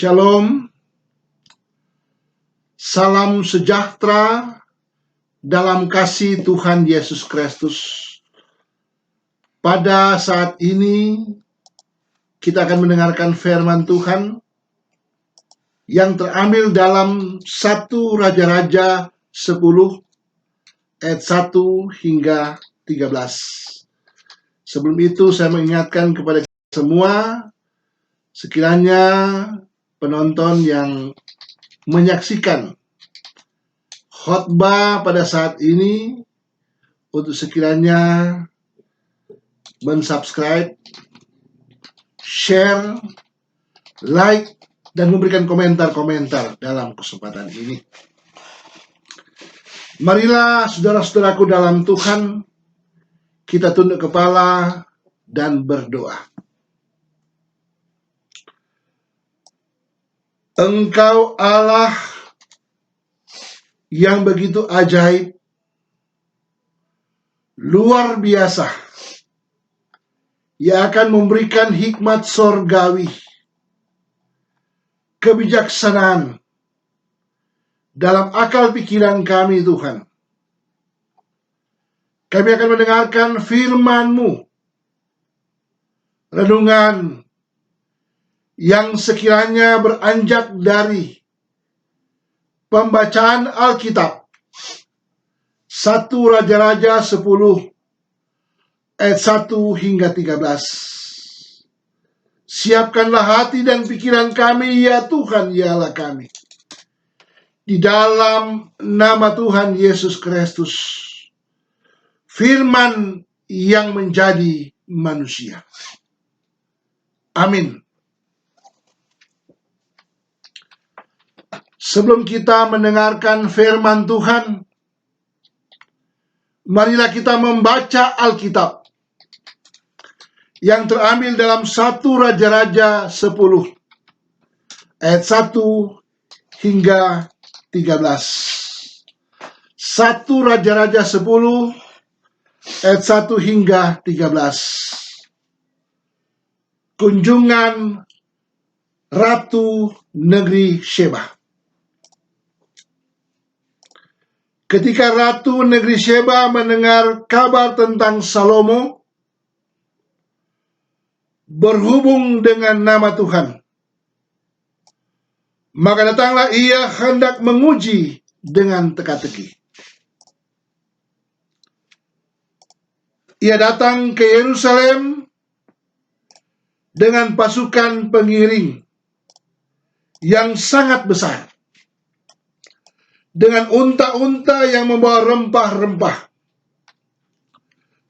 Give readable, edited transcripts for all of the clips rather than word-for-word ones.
Shalom, salam sejahtera dalam kasih Tuhan Yesus Kristus. Pada saat ini kita akan mendengarkan firman Tuhan yang terambil dalam 1 Raja-Raja 10 ayat 1 hingga 13. Sebelum itu saya mengingatkan kepada kita semua, sekiranya penonton yang menyaksikan khotbah pada saat ini untuk sekiranya mensubscribe, share, like, dan memberikan komentar-komentar dalam kesempatan ini. Marilah saudara-saudaraku dalam Tuhan, kita tunduk kepala dan berdoa. Engkau Allah yang begitu ajaib, luar biasa, yang akan memberikan hikmat sorgawi, kebijaksanaan dalam akal pikiran kami, Tuhan. Kami akan mendengarkan firman-Mu, renungan yang sekiranya beranjak dari pembacaan Alkitab 1 Raja-Raja 10 ayat 1 hingga 13. Siapkanlah hati dan pikiran kami, ya Tuhan, ya Allah kami. Di dalam nama Tuhan Yesus Kristus, firman yang menjadi manusia. Amin. Sebelum kita mendengarkan firman Tuhan, marilah kita membaca Alkitab yang terambil dalam 1 Raja-Raja 10 ayat 1 hingga 13. 1 Raja-Raja 10 ayat 1 hingga 13. Kunjungan Ratu Negeri Sheba. Ketika Ratu Negeri Sheba mendengar kabar tentang Salomo berhubung dengan nama Tuhan, maka datanglah ia hendak menguji dengan teka-teki. Ia datang ke Yerusalem dengan pasukan pengiring yang sangat besar, dengan unta-unta yang membawa rempah-rempah,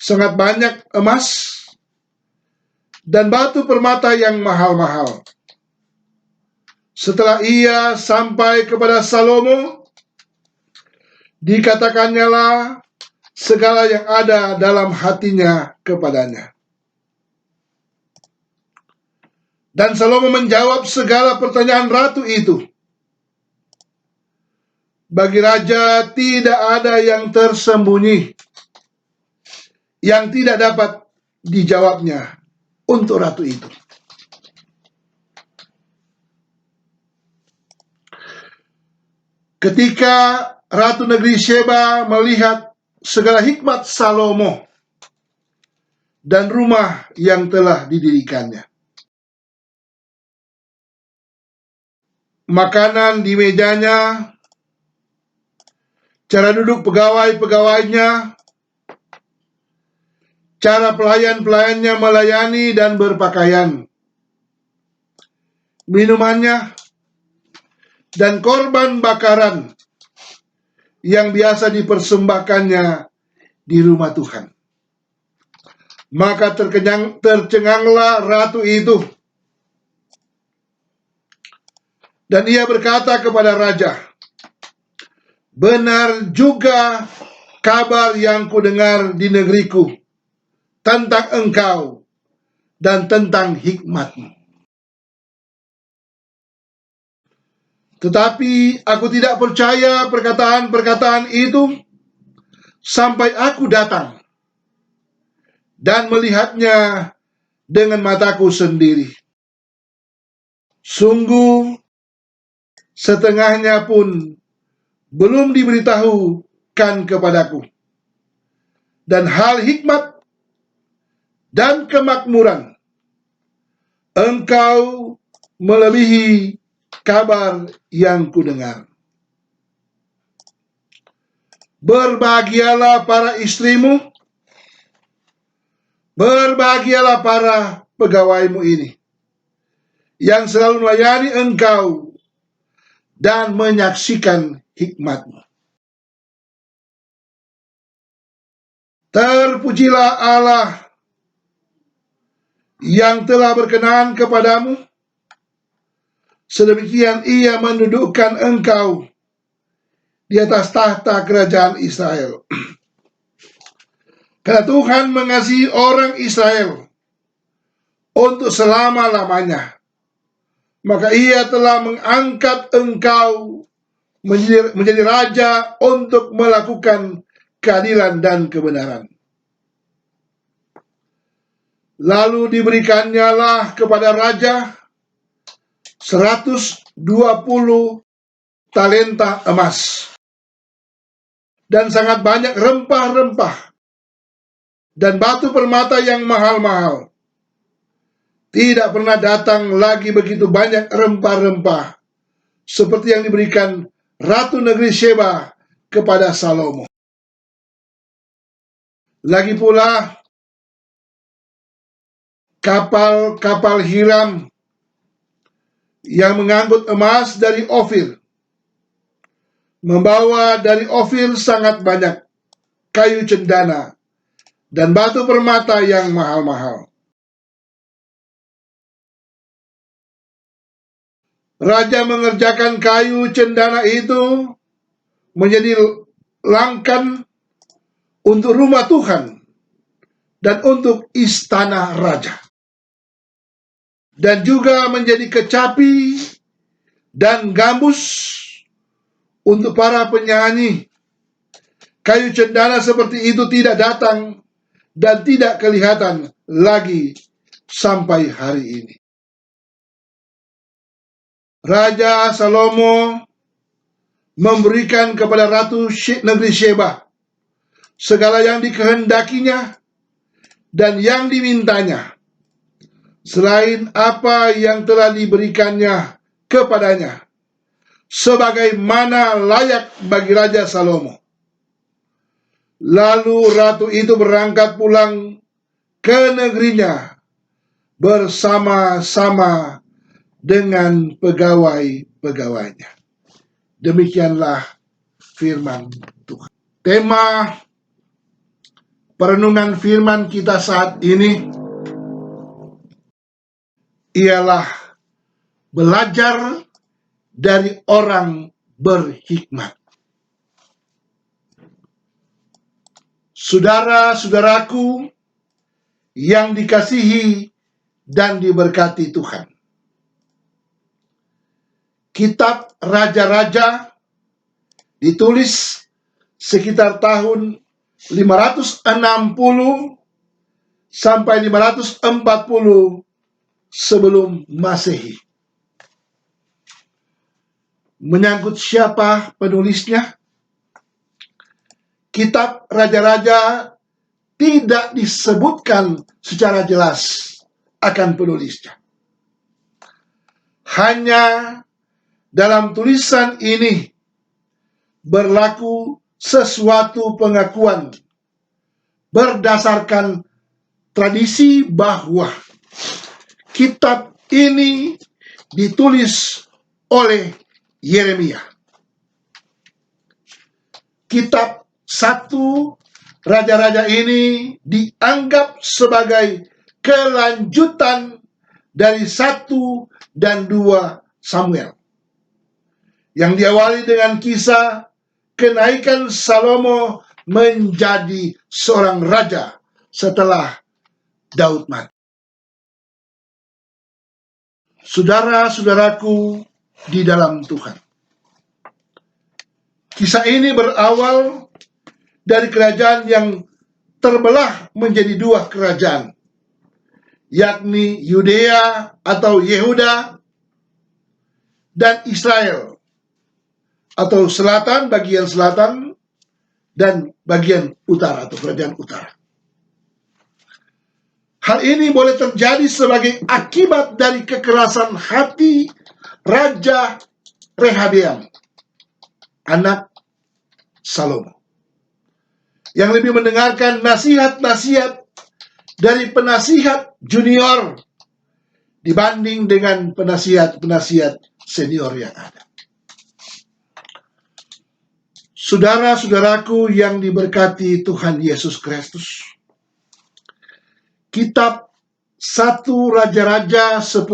sangat banyak emas dan batu permata yang mahal-mahal. Setelah ia sampai kepada Salomo, dikatakannya lah segala yang ada dalam hatinya kepadanya. Dan Salomo menjawab segala pertanyaan ratu itu. Bagi raja tidak ada yang tersembunyi yang tidak dapat dijawabnya untuk ratu itu. Ketika Ratu Negeri Sheba melihat segala hikmat Salomo dan rumah yang telah didirikannya, makanan di mejanya, cara duduk pegawai-pegawainya, cara pelayan-pelayannya melayani dan berpakaian, minumannya, dan korban bakaran yang biasa dipersembahkannya di rumah Tuhan. Maka tercenganglah ratu itu, dan ia berkata kepada raja, benar juga kabar yang kudengar di negeriku tentang engkau dan tentang hikmatmu. Tetapi aku tidak percaya perkataan-perkataan itu sampai aku datang dan melihatnya dengan mataku sendiri. Sungguh setengahnya pun belum diberitahukan kepadaku. Dan hal hikmat dan kemakmuran engkau melebihi kabar yang kudengar. Berbahagialah para istrimu, berbahagialah para pegawaimu ini, yang selalu melayani engkau dan menyaksikan hikmatmu. Terpujilah Allah yang telah berkenan kepadamu, sedemikian ia mendudukkan engkau di atas tahta kerajaan Israel. Karena Tuhan mengasihi orang Israel untuk selama-lamanya, maka ia telah mengangkat engkau menjadi raja untuk melakukan keadilan dan kebenaran. Lalu diberikannya lah kepada raja 120 talenta emas dan sangat banyak rempah-rempah dan batu permata yang mahal-mahal. Tidak pernah datang lagi begitu banyak rempah-rempah seperti yang diberikan Ratu Negeri Sheba kepada Salomo. Lagi pula, kapal-kapal Hiram yang mengangkut emas dari Ofir membawa dari Ofir sangat banyak kayu cendana dan batu permata yang mahal-mahal. Raja mengerjakan kayu cendana itu menjadi langkan untuk rumah Tuhan dan untuk istana raja, dan juga menjadi kecapi dan gambus untuk para penyanyi. Kayu cendana seperti itu tidak datang dan tidak kelihatan lagi sampai hari ini. Raja Salomo memberikan kepada Ratu Negeri Sheba segala yang dikehendakinya dan yang dimintanya, selain apa yang telah diberikannya kepadanya, sebagaimana layak bagi Raja Salomo. Lalu ratu itu berangkat pulang ke negerinya bersama-sama dengan pegawai-pegawainya. Demikianlah firman Tuhan. Tema perenungan firman kita saat ini ialah belajar dari orang berhikmat. Saudara-saudaraku yang dikasihi dan diberkati Tuhan, Kitab Raja-Raja ditulis sekitar tahun 560 sampai 540 sebelum Masehi. Menyangkut siapa penulisnya, Kitab Raja-Raja tidak disebutkan secara jelas akan penulisnya. Hanya dalam tulisan ini berlaku sesuatu pengakuan berdasarkan tradisi bahwa kitab ini ditulis oleh Yeremia. Kitab 1 Raja-Raja ini dianggap sebagai kelanjutan dari 1 dan 2 Samuel, yang diawali dengan kisah kenaikan Salomo menjadi seorang raja setelah Daud mati. Saudara-saudaraku di dalam Tuhan, kisah ini berawal dari kerajaan yang terbelah menjadi 2 kerajaan, yakni Yudea atau Yehuda dan Israel atau selatan, bagian selatan, dan bagian utara atau kerajaan utara. Hal ini boleh terjadi sebagai akibat dari kekerasan hati Raja Rehabeam, anak Salomo, yang lebih mendengarkan nasihat-nasihat dari penasihat junior dibanding dengan penasihat-penasihat senior yang ada. Saudara-saudaraku yang diberkati Tuhan Yesus Kristus, kitab 1 Raja-Raja 10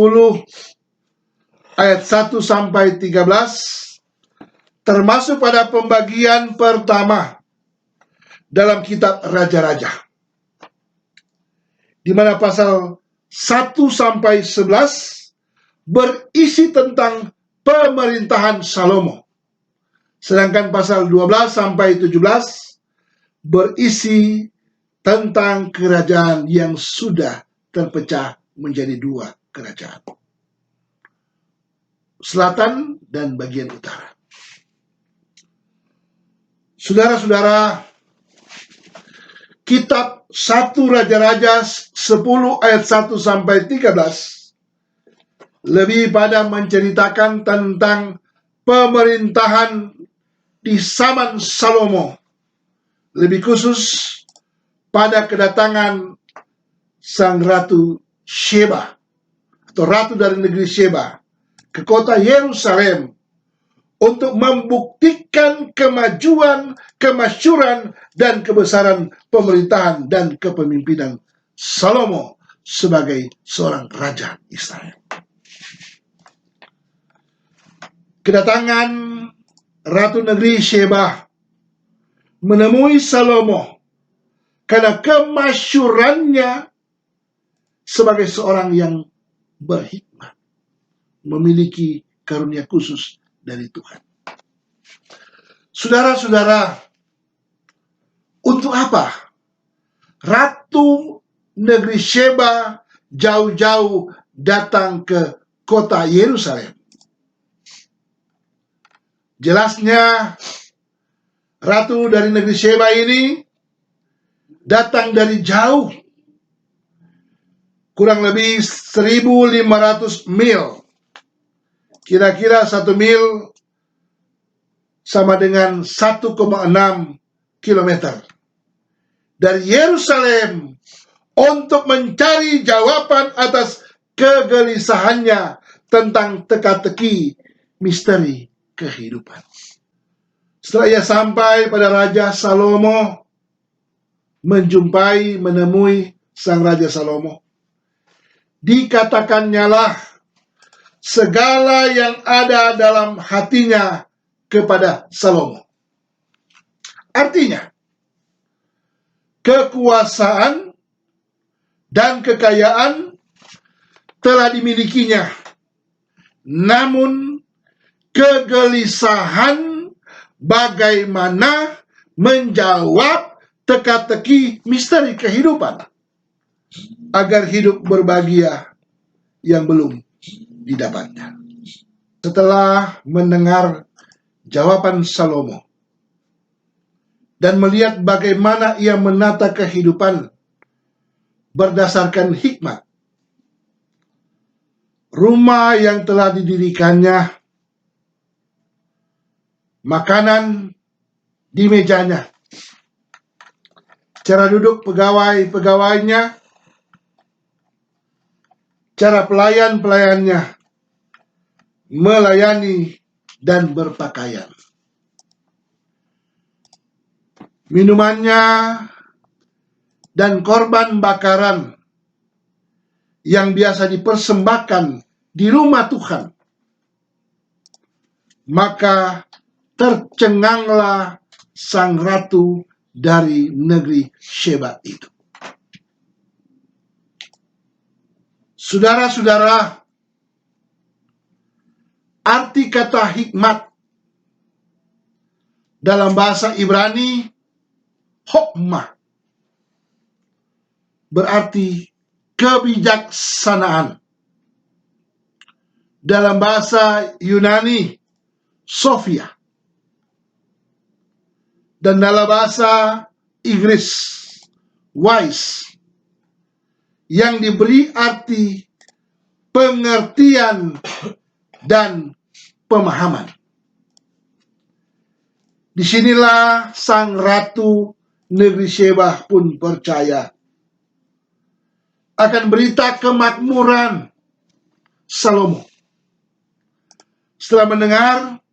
ayat 1 sampai 13 termasuk pada pembagian pertama dalam kitab Raja-Raja, di mana pasal 1 sampai 11 berisi tentang pemerintahan Salomo, sedangkan pasal 12 sampai 17 berisi tentang kerajaan yang sudah terpecah menjadi dua kerajaan, selatan dan bagian utara. Saudara-saudara, kitab 1 Raja-Raja 10 ayat 1 sampai 13 lebih pada menceritakan tentang pemerintahan di zaman Salomo, lebih khusus pada kedatangan sang Ratu Sheba atau ratu dari negeri Sheba ke kota Yerusalem untuk membuktikan kemajuan, kemasyuran, dan kebesaran pemerintahan dan kepemimpinan Salomo sebagai seorang raja Israel. Kedatangan Ratu negeri Sheba menemui Salomo karena kemasyurannya sebagai seorang yang berhikmat, memiliki karunia khusus dari Tuhan. Saudara-saudara, untuk apa Ratu negeri Sheba jauh-jauh datang ke kota Yerusalem? Jelasnya, Ratu dari negeri Sheba ini datang dari jauh, kurang lebih 1.500 mil. Kira-kira 1 mil sama dengan 1,6 kilometer dari Yerusalem untuk mencari jawaban atas kegelisahannya tentang teka-teki misteri kehidupan. Setelah ia sampai pada Raja Salomo, menemui sang Raja Salomo, dikatakannya lah segala yang ada dalam hatinya kepada Salomo. Artinya, kekuasaan dan kekayaan telah dimilikinya, namun kegelisahan bagaimana menjawab teka-teki misteri kehidupan agar hidup berbahagia yang belum didapatnya. Setelah mendengar jawaban Salomo dan melihat bagaimana ia menata kehidupan berdasarkan hikmat, rumah yang telah didirikannya, makanan di mejanya, cara duduk pegawai-pegawainya, cara pelayan-pelayannya melayani dan berpakaian, minumannya, dan korban bakaran yang biasa dipersembahkan di rumah Tuhan, maka tercenganglah sang ratu dari negeri Sheba itu. Saudara-saudara, arti kata hikmat dalam bahasa Ibrani hokmah berarti kebijaksanaan. Dalam bahasa Yunani Sophia dan dalam bahasa Inggris wise, yang diberi arti pengertian dan pemahaman. Disinilah sang ratu negeri Sheba pun percaya akan berita kemakmuran Salomo. Setelah mendengar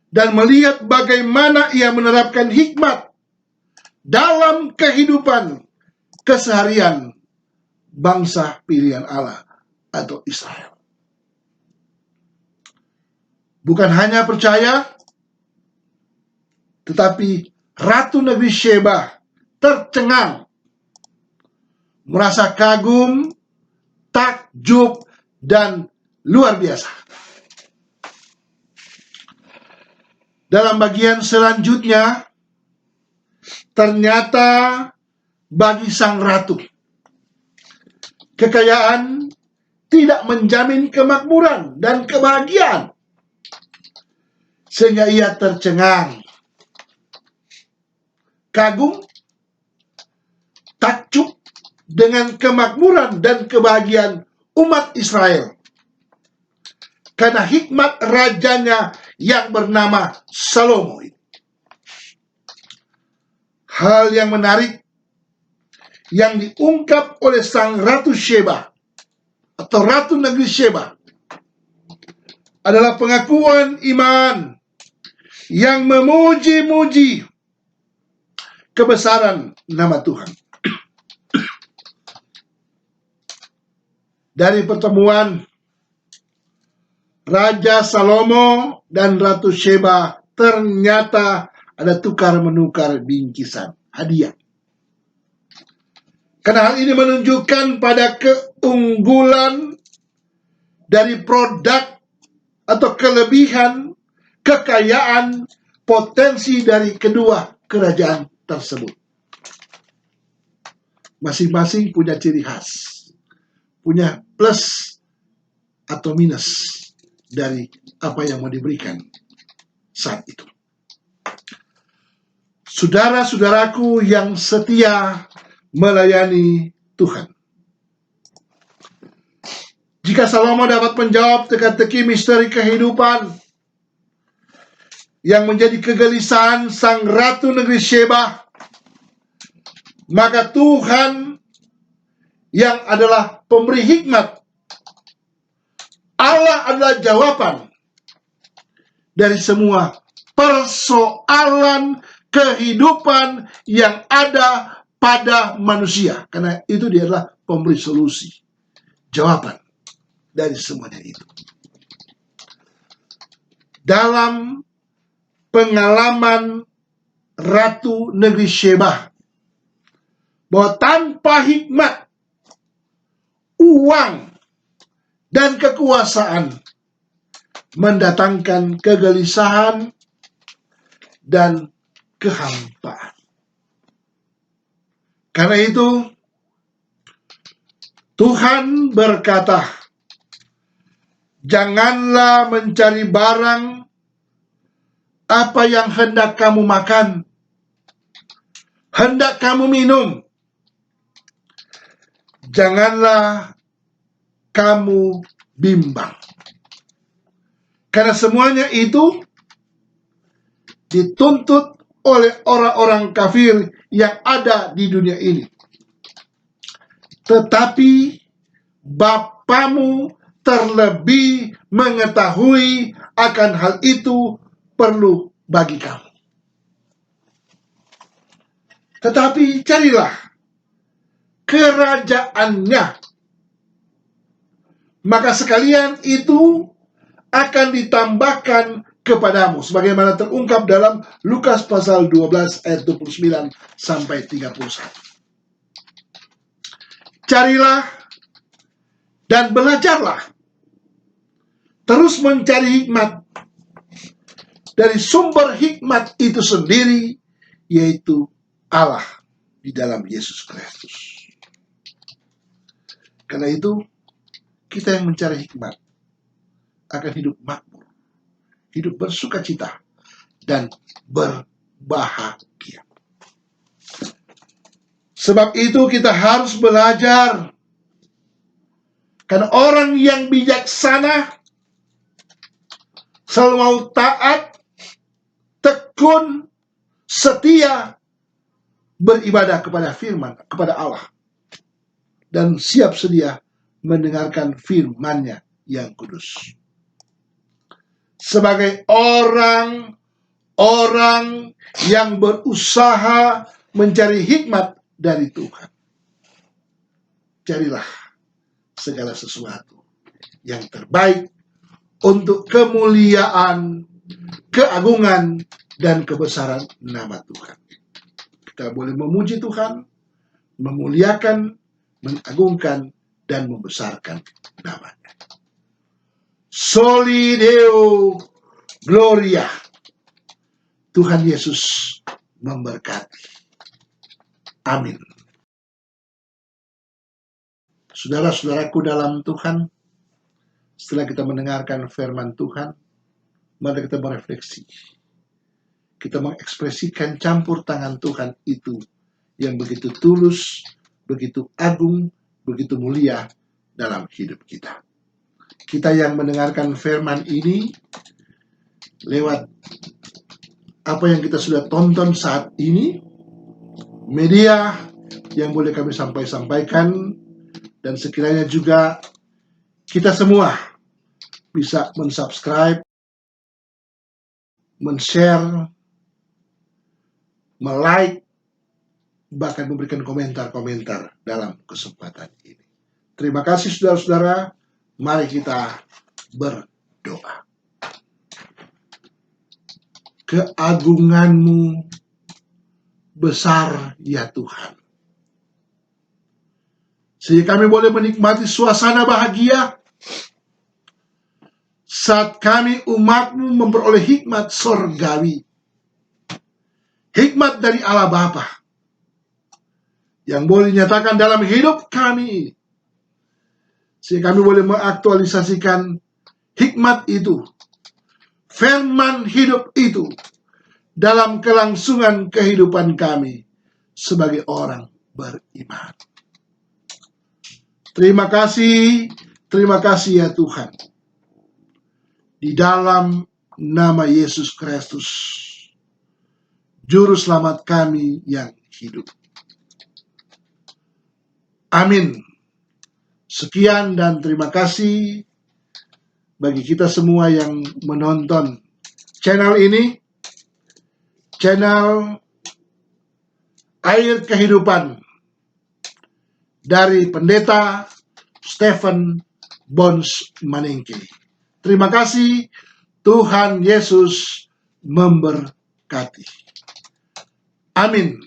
dan melihat bagaimana ia menerapkan hikmat dalam kehidupan keseharian bangsa pilihan Allah atau Israel. Bukan hanya percaya, tetapi Ratu Negeri Sheba tercengang, merasa kagum, takjub, dan luar biasa. Dalam bagian selanjutnya, ternyata bagi sang ratu, kekayaan tidak menjamin kemakmuran dan kebahagiaan, sehingga ia tercengang, kagum, takjub dengan kemakmuran dan kebahagiaan umat Israel karena hikmat rajanya yang bernama Salomo. Hal yang menarik yang diungkap oleh sang Ratu Sheba atau Ratu Negeri Sheba adalah pengakuan iman yang memuji-muji kebesaran nama Tuhan. Dari pertemuan Raja Salomo dan Ratu Sheba, ternyata ada tukar-menukar bingkisan hadiah. Karena hal ini menunjukkan pada keunggulan dari produk atau kelebihan, kekayaan, potensi dari kedua kerajaan tersebut. Masing-masing punya ciri khas, punya plus atau minus dari apa yang mau diberikan saat itu. Saudara-saudaraku yang setia melayani Tuhan, jika Salomo dapat menjawab teka-teki misteri kehidupan yang menjadi kegelisahan sang Ratu Negeri Sheba, maka Tuhan yang adalah pemberi hikmat, Allah adalah jawaban dari semua persoalan kehidupan yang ada pada manusia. Karena itu dia adalah pemberi solusi, jawaban dari semuanya itu. Dalam pengalaman Ratu Negeri Sheba, bahwa tanpa hikmat, uang, dan kekuasaan mendatangkan kegelisahan dan kehampaan. Karena itu, Tuhan berkata, janganlah mencari barang apa yang hendak kamu makan, hendak kamu minum. Janganlah kamu bimbang. Karena semuanya itu dituntut oleh orang-orang kafir yang ada di dunia ini. Tetapi Bapamu terlebih mengetahui akan hal itu perlu bagi kamu. Tetapi carilah kerajaannya, maka sekalian itu akan ditambahkan kepadamu, sebagaimana terungkap dalam Lukas pasal 12 ayat 29 sampai 31. Carilah dan belajarlah, terus mencari hikmat dari sumber hikmat itu sendiri, yaitu Allah di dalam Yesus Kristus. Karena itu, kita yang mencari hikmat akan hidup makmur, hidup bersukacita, dan berbahagia. bahagia. Sebab itu kita harus belajar. Karena orang yang bijaksana selalu mau taat, tekun, setia, beribadah kepada firman, kepada Allah. Dan siap sedia mendengarkan firman-Nya yang kudus. Sebagai orang yang berusaha mencari hikmat dari Tuhan, carilah segala sesuatu yang terbaik untuk kemuliaan, keagungan, dan kebesaran nama Tuhan. Kita boleh memuji Tuhan, memuliakan, mengagungkan, dan membesarkan namanya. Soli Deo Gloria. Tuhan Yesus memberkati. Amin. Saudara-saudaraku dalam Tuhan, setelah kita mendengarkan firman Tuhan, mari kita merefleksi. Kita mengekspresikan campur tangan Tuhan itu yang begitu tulus, begitu agung, begitu mulia dalam hidup kita. Kita yang mendengarkan firman ini lewat apa yang kita sudah tonton saat ini, media yang boleh kami sampaikan, dan sekiranya juga kita semua bisa mensubscribe, men-share, me-like, bahkan memberikan komentar-komentar dalam kesempatan ini. Terima kasih saudara-saudara, mari kita berdoa. Keagungan-Mu besar ya Tuhan, sehingga kami boleh menikmati suasana bahagia saat kami umat-Mu memperoleh hikmat sorgawi, hikmat dari Allah Bapa yang boleh dinyatakan dalam hidup kami, sehingga kami boleh mengaktualisasikan hikmat itu, firman hidup itu dalam kelangsungan kehidupan kami sebagai orang beriman. Terima kasih ya Tuhan. Di dalam nama Yesus Kristus, Juru Selamat kami yang hidup. Amin. Sekian dan terima kasih bagi kita semua yang menonton channel ini, channel Air Kehidupan dari Pendeta Stephen Bons Maningke. Terima kasih, Tuhan Yesus memberkati. Amin.